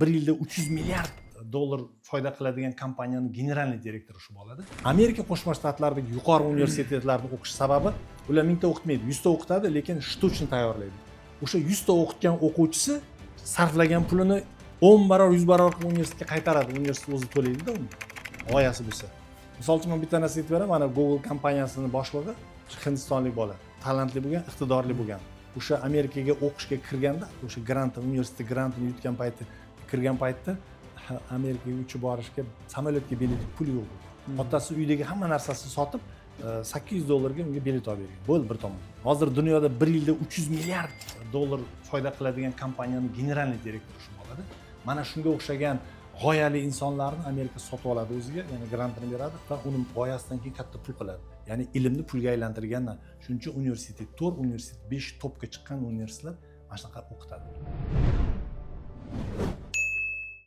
bir yilda 300 milliard dollar foyda qiladigan kompaniyani generalniy direktori shu bo'ladi. Amerika Qo'shma Shtatlaridagi yuqori universitetlarda o'qish sababi ular 1000 ta o'qitmaydi, 100 ta o'qitadi, lekin shtuchni tayyorlaydi. O'sha 100 ta o'qitgan o'quvchisi sarflagan pulini 10 barobar, 100 barobar universitetga qaytaradi. Universitet o'zi to'laydi-da uni. G'oyasi bo'lsa. Misol uchun men bitta narsa aytib beraman, mana Google kompaniyasining boshlig'i hindistonlik bola, talantli bo'lgan, iqtidorli bo'lgan. O'sha Amerikaga o'qishga kirganda, o'sha universitet grantini yutgan payti, kirgan paytda Amerikaga uchib borishga samolyotga bilet pul yo'q. Otasi uydagi hamma narsasini sotib, $800 unga bilet olib bergan. Bo'ldi bir tomon. Hozir dunyoda bir yilda 300 milliard dollar foyda qiladigan kompaniyani generalniy direktori shu bo'ladi. Mana shunga o'xshagan g'oyali insonlarni Amerika sotib oladi o'ziga, ya'ni grantini beradi va uni g'oyasidan keyin katta pul qiladi. Ya'ni ilmni pulga aylantirganlar. Shuning uchun universitet 4 universitet 5 topga chiqqan universitetlar mana shunaqa o'qitadi.